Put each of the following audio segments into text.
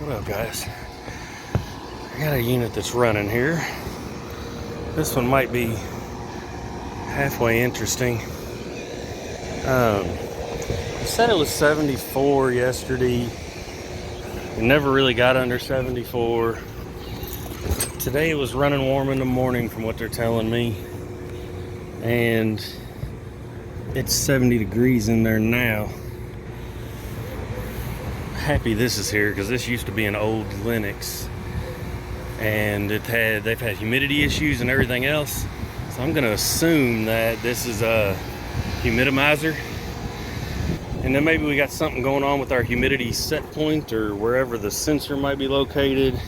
What up, guys? I got a unit that's running here. This one might be halfway interesting. I said it was 74 yesterday. It never really got under 74. Today it was running warm in the morning from what they're telling me. And it's 70 degrees in there now. Happy this is here because this used to be an old Linux and they've had humidity issues and everything else, so I'm gonna assume that this is a Humidimizer, and then maybe we got something going on with our humidity set point or wherever the sensor might be located.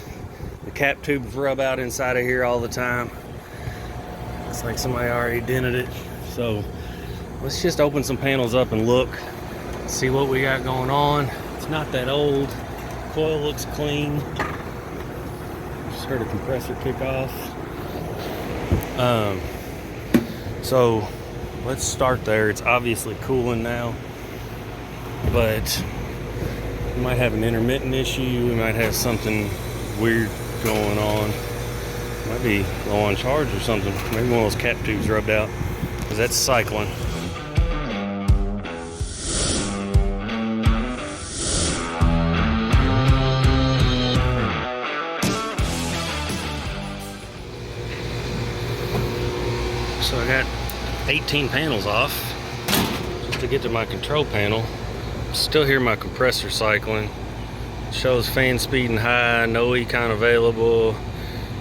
The cap tubes rub out inside of here all the time. Looks like somebody already dented it, so let's just open some panels up and look, see what we got going on. It's not that old. Coil looks clean. Just heard a compressor kick off. So let's start there. It's obviously cooling now, but we might have an intermittent issue. We might have something weird going on. Might be low on charge or something. Maybe one of those cap tubes rubbed out, because that's cycling. So I got 18 panels off just to get to my control panel. Still hear my compressor cycling. It shows fan speed and high, no econ available.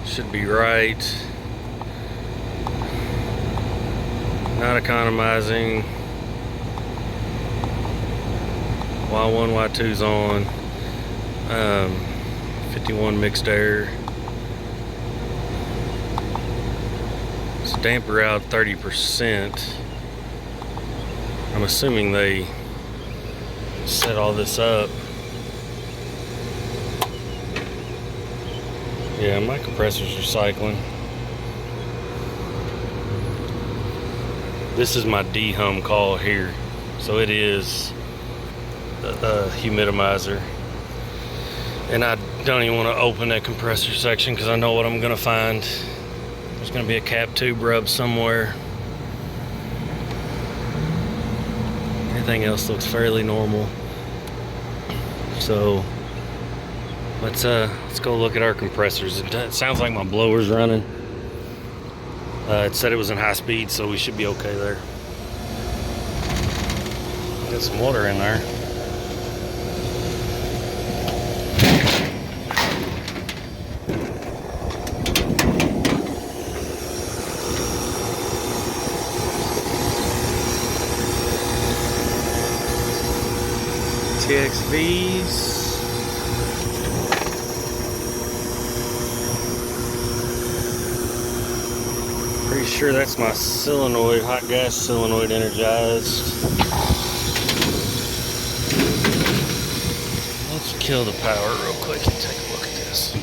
Should be right. Not economizing. Y1, Y2's on. 51 mixed air. Damper out 30%. I'm assuming they set all this up. Yeah, my compressors are cycling. This is my dehum call here, so it is a Humidimizer. And I don't even want to open that compressor section because I know what I'm gonna find. There's going to be a cap tube rub somewhere. Everything else looks fairly normal. So let's go look at our compressors. It sounds like my blower's running. It said it was in high speed, so we should be okay there. Got some water in there. TXVs. Pretty sure that's my solenoid, hot gas solenoid energized. Let's kill the power real quick and take a look at this.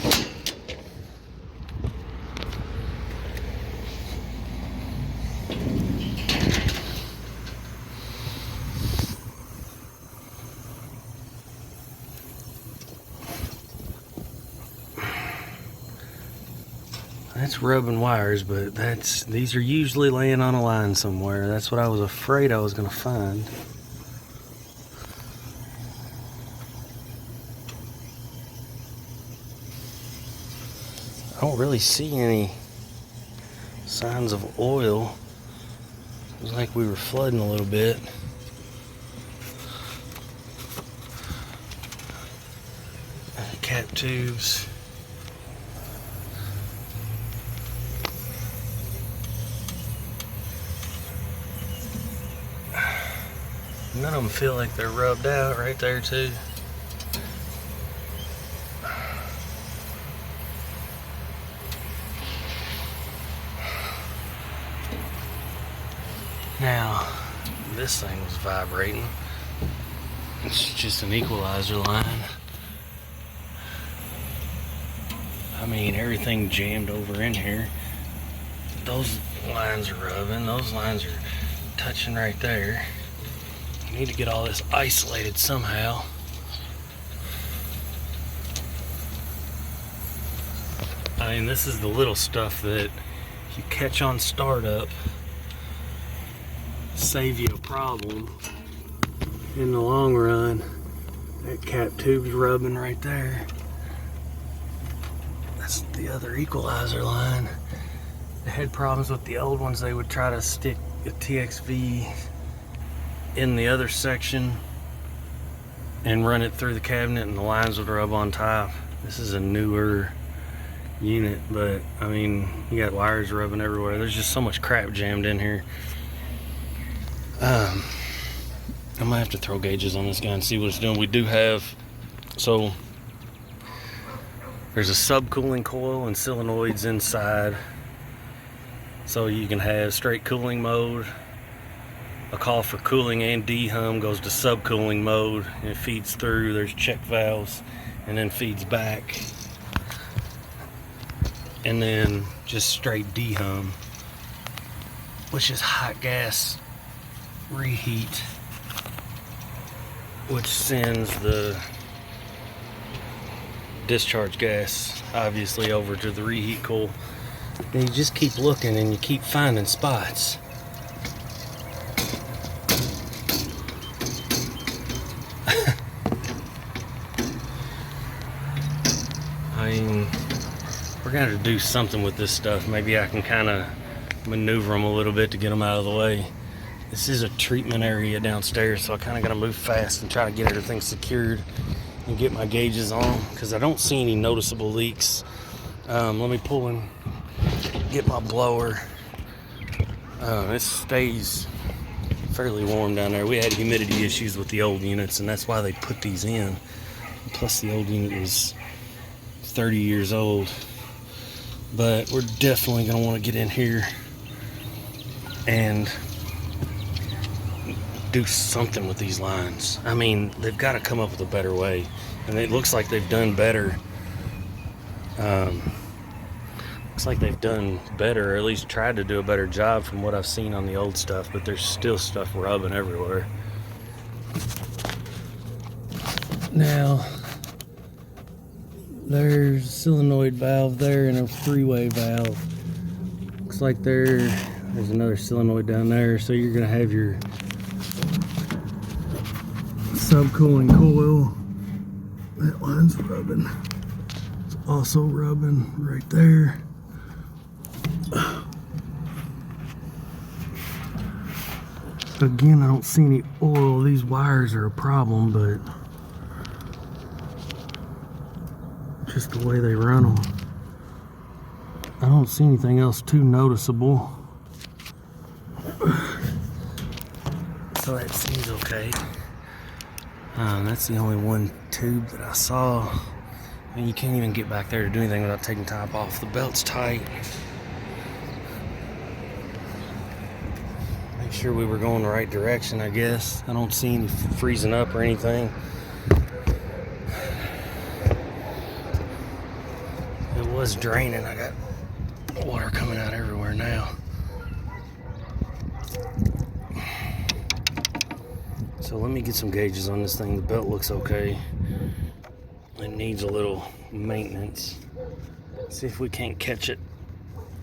That's rubbing wires, but these are usually laying on a line somewhere. That's what I was afraid I was going to find. I don't really see any signs of oil. It was like we were flooding a little bit. Cap tubes. None of them feel like they're rubbed out right there too. Now, this thing was vibrating. It's just an equalizer line. I mean, everything jammed over in here. Those lines are rubbing, those lines are touching right there. I need to get all this isolated somehow. I mean, this is the little stuff that you catch on startup, save you a problem in the long run. That cap tube's rubbing right there. That's the other equalizer line. They had problems with the old ones. They would try to stick a TXV in the other section and run it through the cabinet, and the lines would rub on top. This is a newer unit, but I mean, you got wires rubbing everywhere. There's just so much crap jammed in here. I might have to throw gauges on this guy and see what it's doing. We do have, so there's a subcooling coil and solenoids inside, so you can have straight cooling mode. A call for cooling and dehum goes to subcooling mode, and it feeds through. There's check valves and then feeds back, and then just straight dehum, which is hot gas reheat, which sends the discharge gas obviously over to the reheat coil. And you just keep looking and you keep finding spots. I mean, we're gonna have to do something with this stuff. Maybe I can kind of maneuver them a little bit to get them out of the way. This is a treatment area downstairs, so I kind of got to move fast and try to get everything secured and get my gauges on, because I don't see any noticeable leaks. Let me pull and get my blower. It stays fairly warm down there. We had humidity issues with the old units, and that's why they put these in. Plus the old unit was 30 years old. But we're definitely going to want to get in here and do something with these lines. I mean, they've got to come up with a better way, and it looks like they've done better. Looks like they've done better, or at least tried to do a better job from what I've seen on the old stuff, but there's still stuff rubbing everywhere. Now, there's a solenoid valve there and a three-way valve. Looks like there's another solenoid down there, so you're gonna have your subcooling coil. That line's rubbing. It's also rubbing right there. Again, I don't see any oil. These wires are a problem, but just the way they run them, I don't see anything else too noticeable. So that seems okay. That's the only one tube that I saw. I mean, you can't even get back there to do anything without taking top off. The belt's tight. Make sure we were going the right direction, I guess. I don't see any freezing up or anything. It was draining. I got water coming out everywhere now. So let me get some gauges on this thing. The belt looks okay. It needs a little maintenance. See if we can't catch it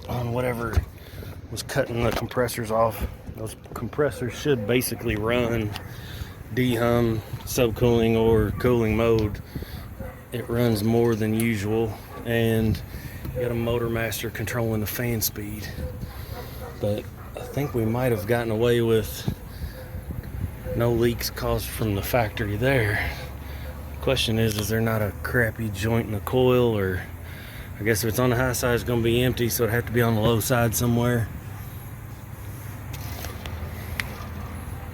on whatever was cutting the compressors off. Those compressors should basically run dehum, subcooling, or cooling mode. It runs more than usual, and you got a motor master controlling the fan speed. But I think we might have gotten away with no leaks caused from the factory there. The question is there not a crappy joint in the coil? Or I guess if it's on the high side, it's going to be empty, so it'd have to be on the low side somewhere.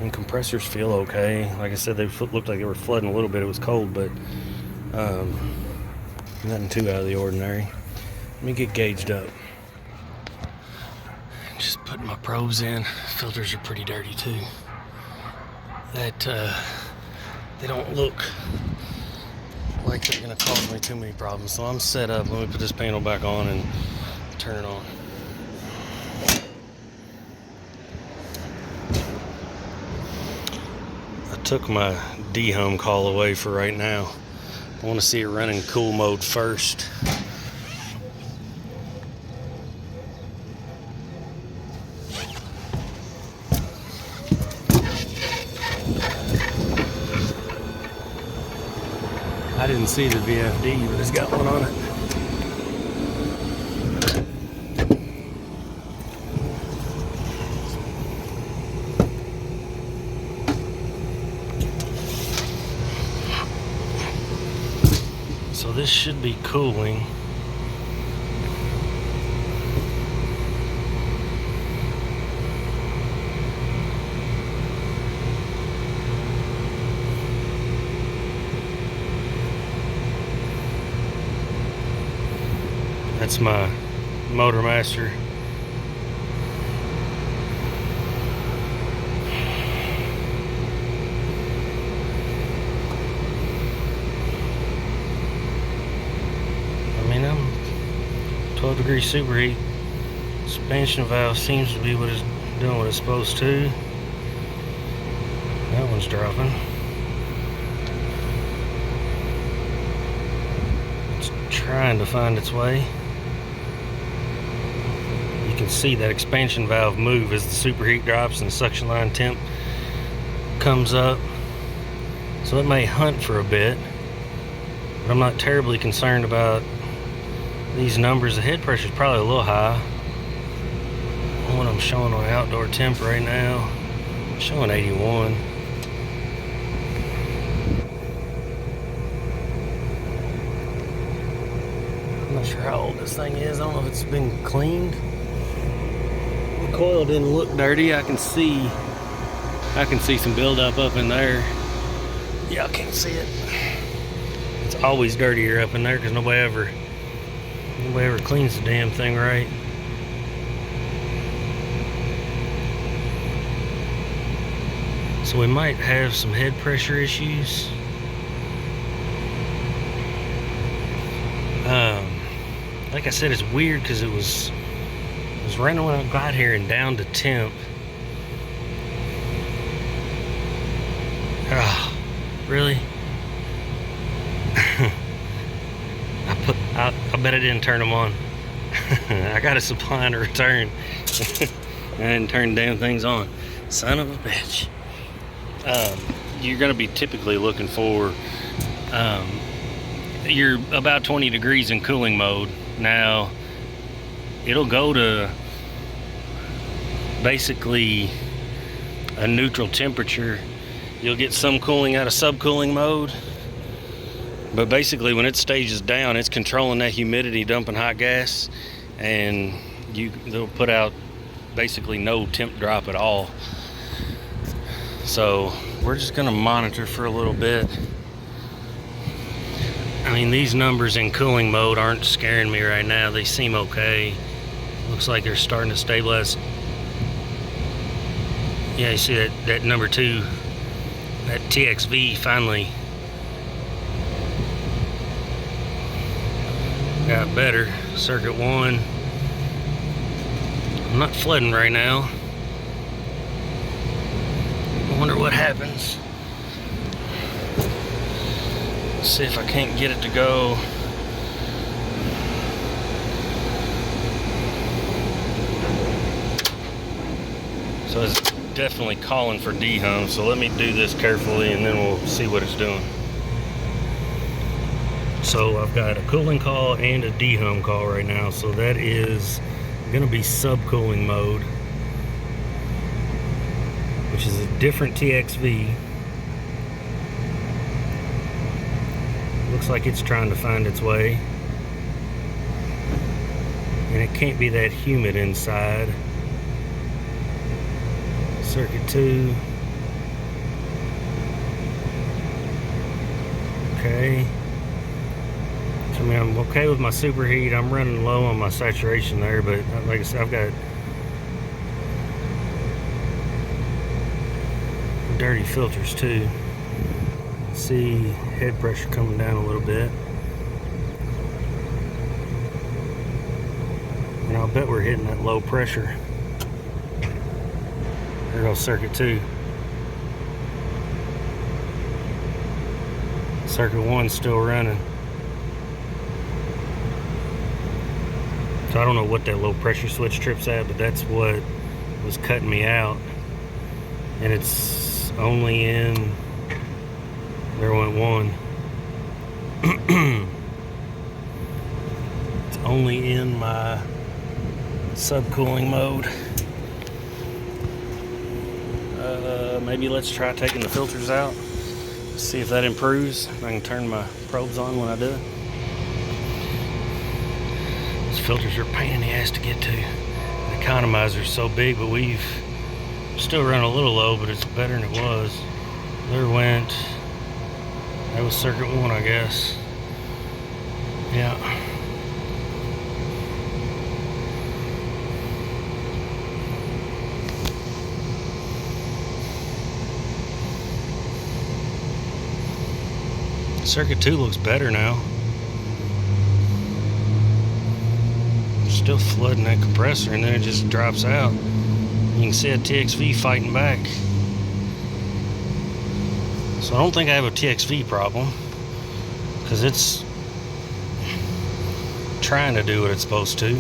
And compressors feel okay. Like I said, they looked like they were flooding a little bit. It was cold, but nothing too out of the ordinary. Let me get gauged up. Just putting my probes in. Filters are pretty dirty too. That they don't look like they're gonna cause me too many problems. So I'm set up. Let me put this panel back on and turn it on. I took my dehum call away for right now. I want to see it running cool mode first. didn't see the VFD, but it's got one on it. So this should be cooling. That's my motor master. I mean, I'm 12 degree superheat. Expansion valve seems to be what it's doing what it's supposed to. That one's dropping. It's trying to find its way. You can see that expansion valve move as the superheat drops and the suction line temp comes up. So it may hunt for a bit, but I'm not terribly concerned about these numbers. The head pressure is probably a little high. What I'm showing on outdoor temp right now, I'm showing 81. I'm not sure how old this thing is. I don't know if it's been cleaned. The coil didn't look dirty. I can see some buildup up in there. Y'all can't see it. It's always dirtier up in there because nobody ever cleans the damn thing right. So we might have some head pressure issues. Like I said, it's weird because it was running when I got here and down to temp. Oh, really? I bet I didn't turn them on. I got a supply and a return. I didn't turn the damn things on. Son of a bitch. You're going to be typically looking for, you're about 20 degrees in cooling mode. Now, it'll go to basically a neutral temperature. You'll get some cooling out of subcooling mode, but basically when it stages down, it's controlling that humidity, dumping hot gas, and they'll put out basically no temp drop at all. So we're just gonna monitor for a little bit. I mean, these numbers in cooling mode aren't scaring me right now. They seem okay. Looks like they're starting to stabilize. Yeah, you see that number 2, that TXV finally got better. Circuit 1. I'm not flooding right now. I wonder what happens. Let's see if I can't get it to go. So it's definitely calling for dehum. So let me do this carefully and then we'll see what it's doing. So I've got a cooling call and a dehum call right now. So that is going to be subcooling mode, which is a different TXV. Looks like it's trying to find its way. And it can't be that humid inside. Circuit 2. Okay. I mean, I'm okay with my superheat. I'm running low on my saturation there, but like I said, I've got dirty filters too. See head pressure coming down a little bit. And I'll bet we're hitting that low pressure. There goes circuit 2. Circuit 1's still running. So I don't know what that low pressure switch trip's at, but that's what was cutting me out. And it's only in, there went 1. my subcooling mode. Maybe let's try taking the filters out, see if that improves. I can turn my probes on when I do it. These filters are a pain in the ass to get to. The economizer is so big, but we've still run a little low, but it's better than it was. There went, that was circuit 1, I guess. Yeah. Circuit 2 looks better now. Still flooding that compressor, and then it just drops out. You can see a TXV fighting back. So I don't think I have a TXV problem, because it's trying to do what it's supposed to.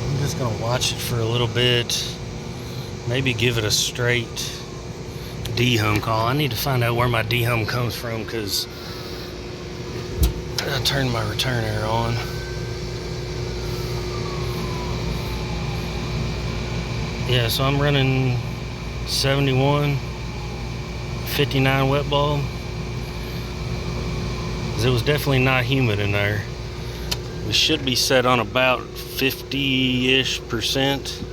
I'm just gonna watch it for a little bit, maybe give it a straight dehum call. I need to find out where my dehum comes from, because I turned my return air on. Yeah, so I'm running 71, 59 wet bulb. It was definitely not humid in there. We should be set on about 50-ish%.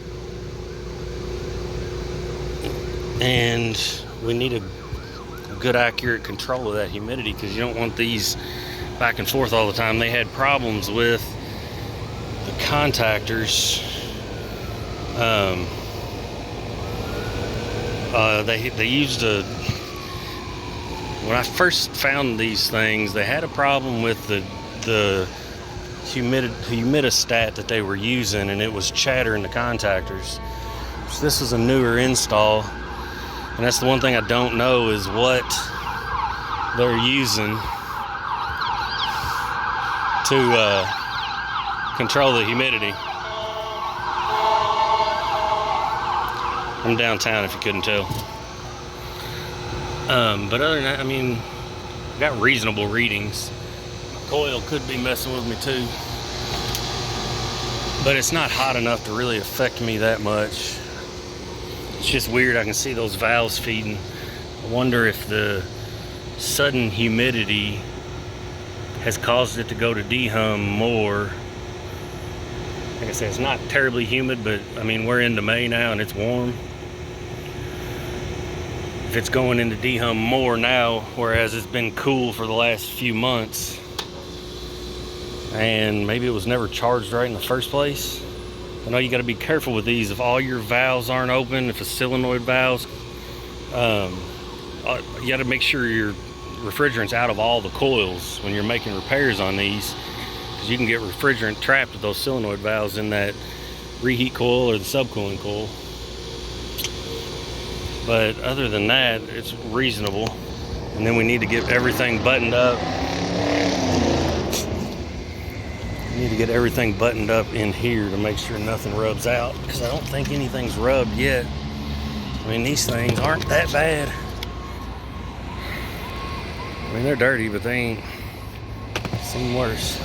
And we need a good accurate control of that humidity, because you don't want these back and forth all the time. They had problems with the contactors. They used a, when I first found these things, they had a problem with the humidistat that they were using, and it was chattering the contactors. So this is a newer install, and that's the one thing I don't know, is what they're using to control the humidity. I'm downtown, if you couldn't tell. But other than that, I mean, I got reasonable readings. My coil could be messing with me too, but it's not hot enough to really affect me that much. It's just weird. I can see those valves feeding. I wonder if the sudden humidity has caused it to go to dehum more. Like I said, it's not terribly humid, but I mean, we're into May now and it's warm. If it's going into dehum more now, whereas it's been cool for the last few months, and maybe it was never charged right in the first place. I know you got to be careful with these. If all your valves aren't open, if a solenoid valves, you got to make sure your refrigerant's out of all the coils when you're making repairs on these, because you can get refrigerant trapped with those solenoid valves in that reheat coil or the subcooling coil. But other than that, it's reasonable. And then we need to get everything buttoned up. We need to get everything buttoned up in here to make sure nothing rubs out, because I don't think anything's rubbed yet. I mean, these things aren't that bad. I mean, they're dirty, but they ain't seen worse.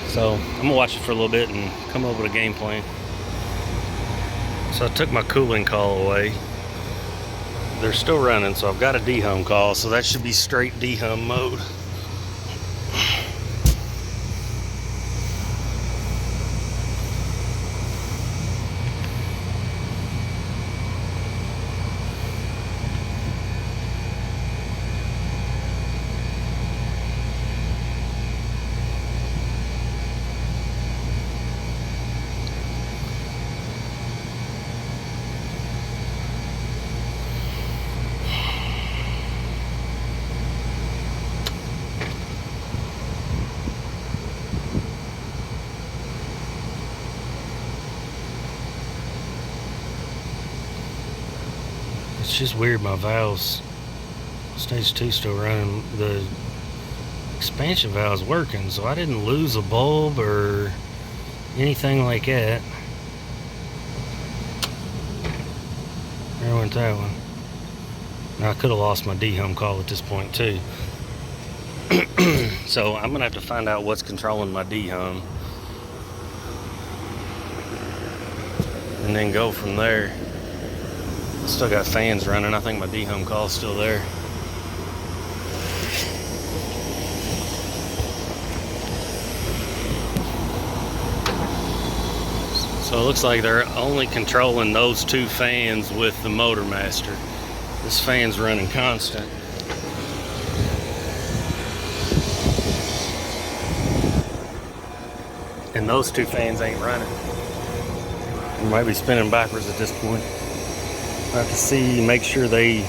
So I'm gonna watch it for a little bit and come up with a game plan. So I took my cooling call away. They're still running, so I've got a dehum call, so that should be straight dehum mode. It's just weird, my valves, stage 2 still running, the expansion valve's working, so I didn't lose a bulb or anything like that. There went that one. I could have lost my dehum call at this point too. So I'm gonna have to find out what's controlling my dehum and then go from there. Still got fans running. I think my dehum call is still there. So it looks like they're only controlling those two fans with the motor master. This fan's running constant. And those two fans ain't running. They might be spinning backwards at this point. I have to see, make sure they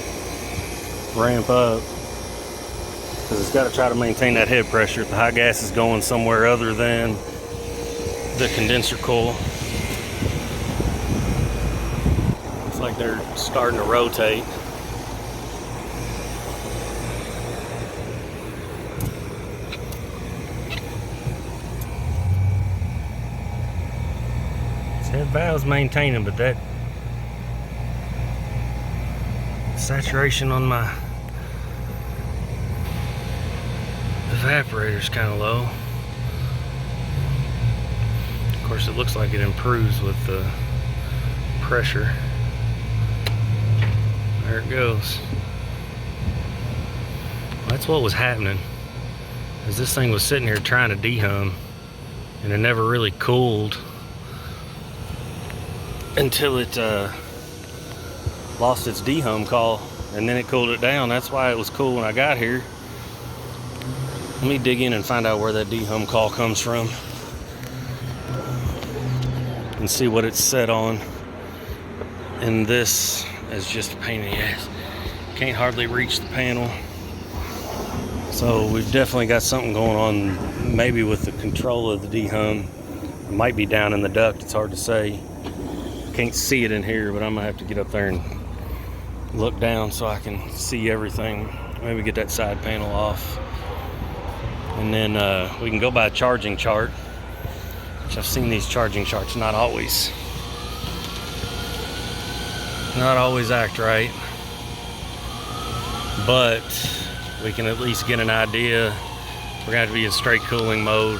ramp up, because it's got to try to maintain that head pressure if the high gas is going somewhere other than the condenser coil. Looks like they're starting to rotate. That valve's maintaining, but that saturation on my evaporator is kind of low. Of course, it looks like it improves with the pressure. There it goes. That's what was happening, is this thing was sitting here trying to dehum, and it never really cooled until it lost its dehum call, and then it cooled it down. That's why it was cool when I got here. Let me dig in and find out where that dehum call comes from and see what it's set on. And this is just a pain in the ass. Can't hardly reach the panel. So we've definitely got something going on, maybe with the control of the dehum. It might be down in the duct, it's hard to say. Can't see it in here, but I'm gonna have to get up there and look down so I can see everything. Maybe get that side panel off, and then we can go by a charging chart, which I've seen these charging charts not always act right, but we can at least get an idea. We're gonna have to be in straight cooling mode,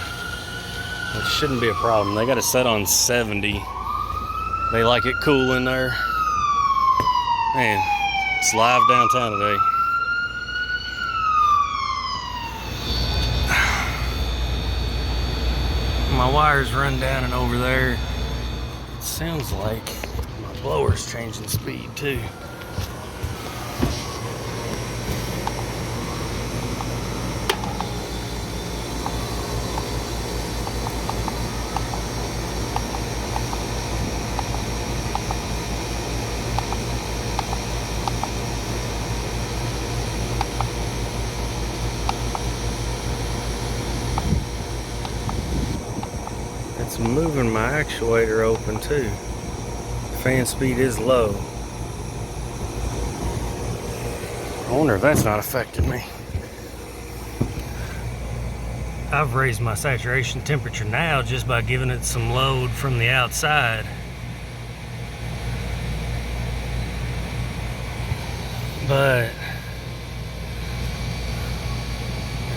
which shouldn't be a problem. They got it set on 70. They like it cool in there. Man, it's live downtown today. My wires run down and over there. It sounds like my blower's changing speed too. It's moving my actuator open too. Fan speed is low. I wonder if that's not affecting me. I've raised my saturation temperature now just by giving it some load from the outside. But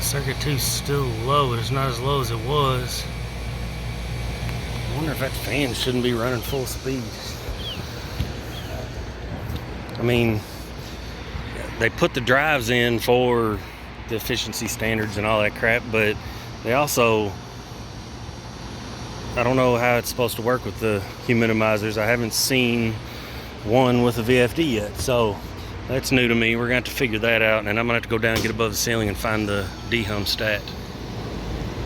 circuit 2's still low, but it's not as low as it was. I wonder if that fan shouldn't be running full speed. I mean, they put the drives in for the efficiency standards and all that crap, but they also, I don't know how it's supposed to work with the humidimizers. I haven't seen one with a VFD yet, so that's new to me. We're gonna have to figure that out, and I'm gonna have to go down and get above the ceiling and find the dehum stat.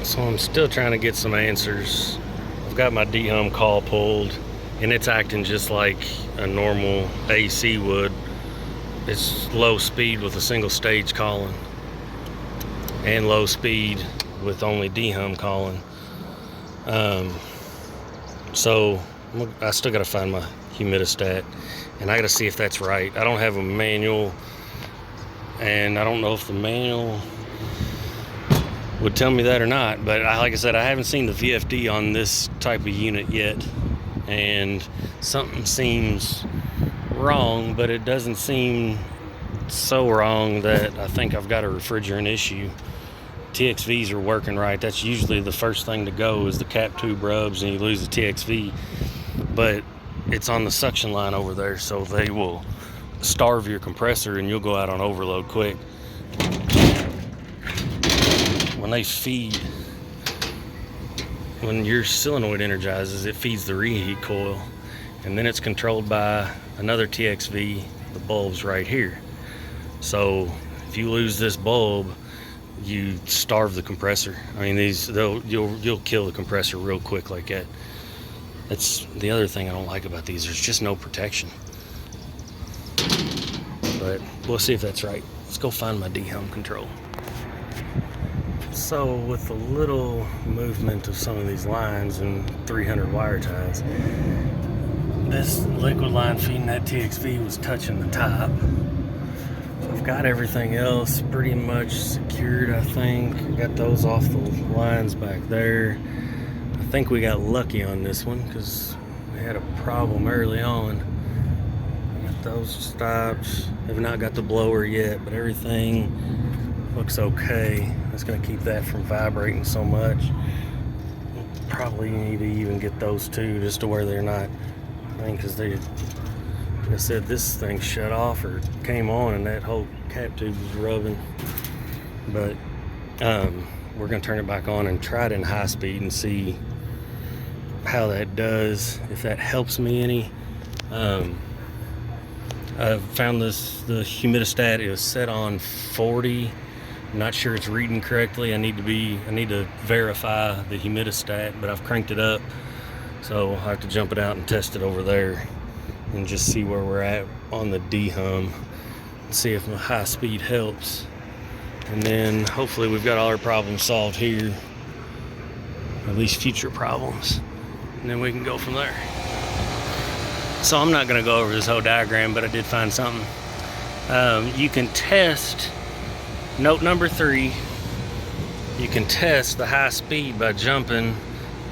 So I'm still trying to get some answers. I've got my dehum call pulled, and it's acting just like a normal AC would. It's low speed with a single stage calling, and low speed with only dehum calling. So I still gotta find my humidistat, and I gotta see if that's right. I don't have a manual, and I don't know if the manual would tell me that or not, but like I said, I haven't seen the VFD on this type of unit yet, and something seems wrong, but it doesn't seem so wrong that I think I've got a refrigerant issue. TXVs are working right. That's usually the first thing to go, is the cap tube rubs and you lose the TXV. But it's on the suction line over there, so they will starve your compressor and you'll go out on overload quick. When they feed, when your solenoid energizes, it feeds the reheat coil, and then it's controlled by another TXV, the bulb's right here. So if you lose this bulb, you starve the compressor. I mean, you'll kill the compressor real quick like that. That's the other thing I don't like about these. There's just no protection. But we'll see if that's right. Let's go find my dehum control. So with a little movement of some of these lines and 300 wire ties, this liquid line feeding that TXV was touching the top. I've got everything else pretty much secured, I think. I got those off the lines back there. I think we got lucky on this one because we had a problem early on. I got those stopped. Have not got the blower yet, but everything looks okay. That's going to keep that from vibrating so much. Probably need to even get those two just to where they're not, I mean, because they, like I said, this thing shut off or came on and that whole cap tube was rubbing. But we're going to turn it back on and try it in high speed and see how that does, if that helps me any. I found the humidistat is set on 40. I'm not sure it's reading correctly. I need to verify the humidistat, but I've cranked it up, so I'll have to jump it out and test it over there and just see where we're at on the dehum and see if my high speed helps. And then hopefully we've got all our problems solved here, at least future problems, and then we can go from there. So I'm not going to go over this whole diagram, but I did find something. You can test, note number 3, you can test the high speed by jumping.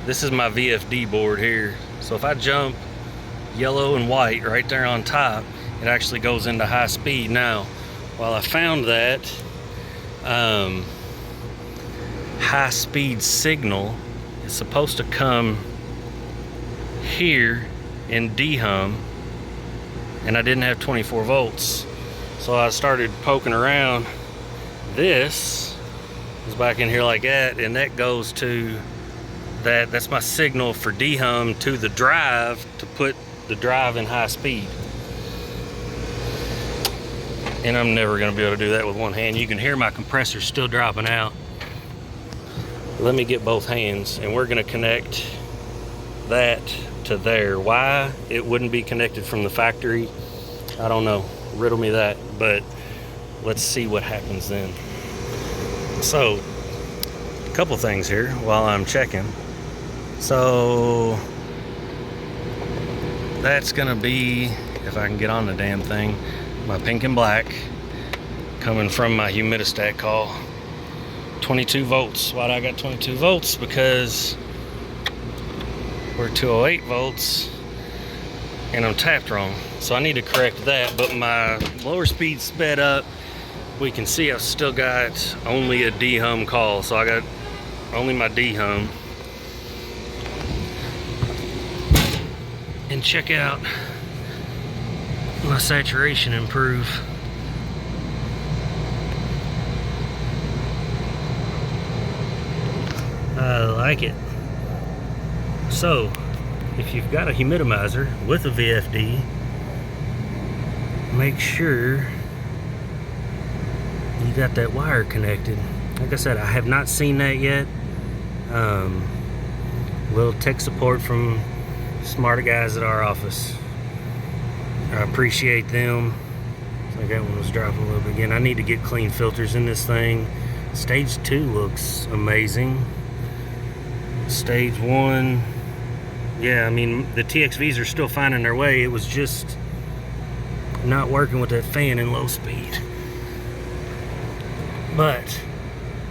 This is my VFD board here. So if I jump yellow and white right there on top, it actually goes into high speed. Now, while I found that high speed signal is supposed to come here in dehum, and I didn't have 24 volts, so I started poking around. This is back in here like that, and that goes to that's my signal for dehum to the drive to put the drive in high speed. And I'm never going to be able to do that with one hand. You can hear my compressor still dropping out. Let me get both hands, and we're going to connect that to there. Why it wouldn't be connected from the factory, I don't know. Riddle me that, but let's see what happens then. So, a couple things here while I'm checking. So, that's gonna be, if I can get on the damn thing, my pink and black coming from my humidistat call. 22 volts. Why'd I got 22 volts? Because we're 208 volts and I'm tapped wrong, so I need to correct that. But my lower speed sped up. We can see I've still got only a dehum call, so I got only my dehum. And check out my saturation improve. I like it. So, if you've got a humidifier with a VFD, make sure you got that wire connected. Like I said, I have not seen that yet. Little tech support from smarter guys at our office. I appreciate them. Like that one was dropping a little bit again. I need to get clean filters in this thing. Stage 2 looks amazing. Stage 1, yeah, I mean, the TXVs are still finding their way. It was just not working with that fan in low speed. But,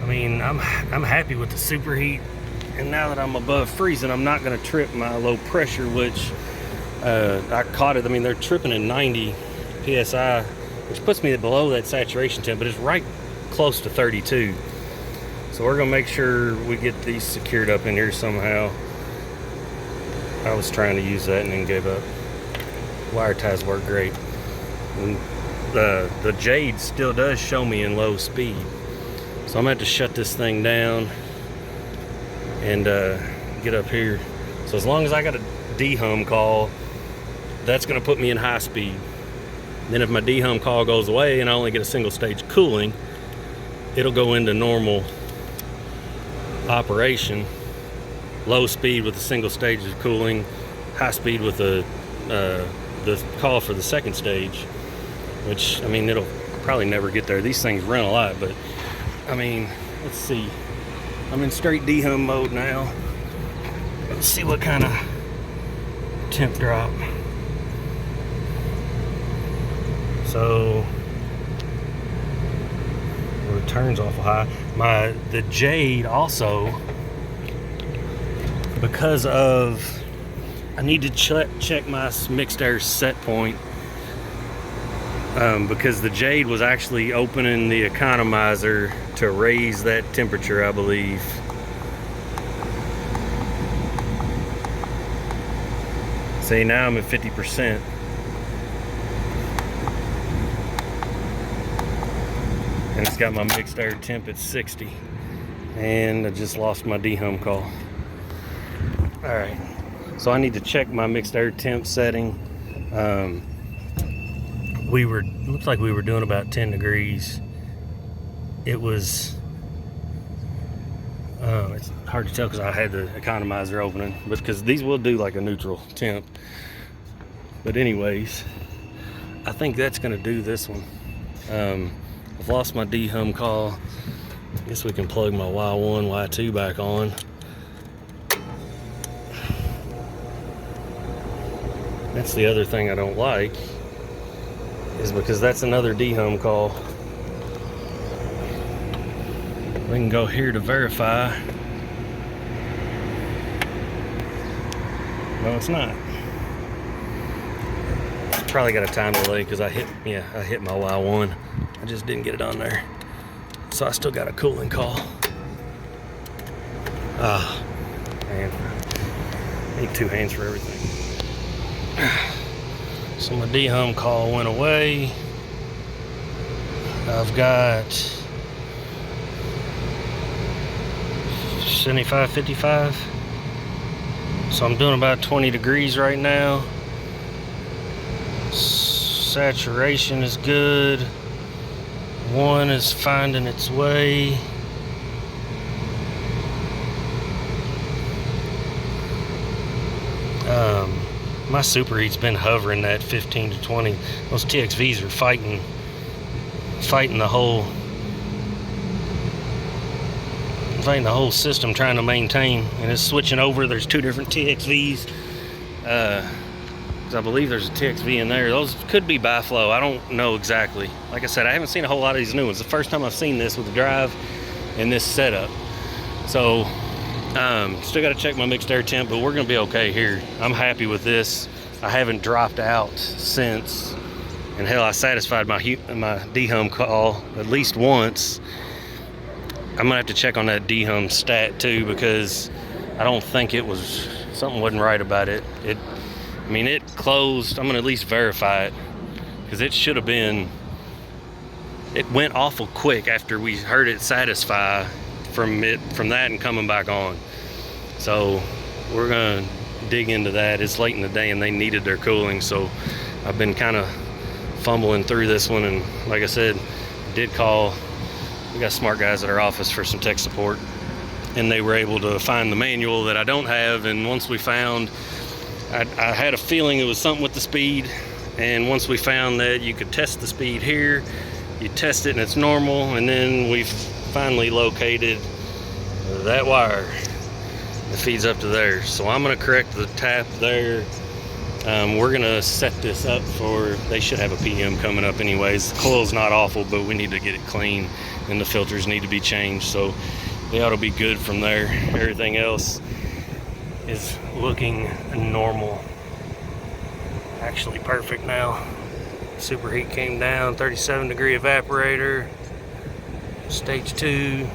I mean, I'm happy with the superheat. And now that I'm above freezing, I'm not going to trip my low pressure, which I caught it. I mean, they're tripping at 90 PSI which puts me below that saturation temp, but it's right close to 32. So we're gonna make sure we get these secured up in here somehow. I was trying to use that and then gave up. Wire ties work great. And the Jade still does show me in low speed. So I'm gonna have to shut this thing down and get up here. So as long as I got a dehum call, that's gonna put me in high speed. Then if my dehum call goes away and I only get a single stage cooling, it'll go into normal operation. Low speed with a single stage of cooling, high speed with the call for the second stage, which, I mean, it'll probably never get there. These things run a lot, but I mean, let's see. I'm in straight dehum mode now. Let's see what kind of temp drop. So return's awful high. The Jade also, because of, I need to check my mixed air set point, because the Jade was actually opening the economizer to raise that temperature, I believe. See, now I'm at 50%. And it's got my mixed air temp at 60. And I just lost my dehum call. Alright, so I need to check my mixed air temp setting. Looks like we were doing about 10 degrees. It was, it's hard to tell because I had the economizer opening, but because these will do like a neutral temp. But anyways, I think that's gonna do this one. I've lost my dehum call. I guess we can plug my Y1, Y2 back on. That's the other thing I don't like, is because that's another dehum call. We can go here to verify. No, it's not. It's probably got a time delay because I hit my Y1. I just didn't get it on there. So I still got a cooling call. Ah, man. I need two hands for everything. So my dehum call went away. I've got 75, 55. So I'm doing about 20 degrees right now. Saturation is good. One is finding its way. My superheat's been hovering that 15 to 20. Those TXVs are fighting the whole system, trying to maintain, and it's switching over. There's two different TXVs. I believe there's a TXV in there. Those could be bi-flow. I don't know exactly. Like I said, I haven't seen a whole lot of these new ones. The first time I've seen this with the drive and this setup. So, still got to check my mixed air temp, but we're going to be okay here. I'm happy with this. I haven't dropped out since. And hell, I satisfied my dehum call at least once. I'm going to have to check on that dehum stat too, because I don't think something wasn't right about it. I mean, it closed. I'm gonna at least verify it, because it should have been, it went awful quick after we heard it satisfy from that and coming back on. So we're gonna dig into that. It's late in the day and they needed their cooling, so I've been kind of fumbling through this one. And like I said, did call, we got smart guys at our office for some tech support, and they were able to find the manual that I don't have. And once we found, I had a feeling it was something with the speed, and once we found that you could test the speed here, you test it and it's normal, and then we've finally located that wire that feeds up to there. So I'm going to correct the tap there. We're going to set this up for, they should have a PM coming up anyways. The coil's not awful, but we need to get it clean, and the filters need to be changed, so they ought to be good from there. Everything else is looking normal. Actually perfect now. Superheat came down, 37 degree evaporator. Stage 2,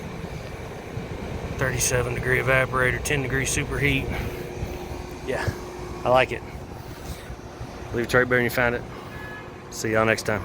37 degree evaporator, 10 degree superheat. Yeah, I like it. Leave a trade bear when you find it. See y'all next time.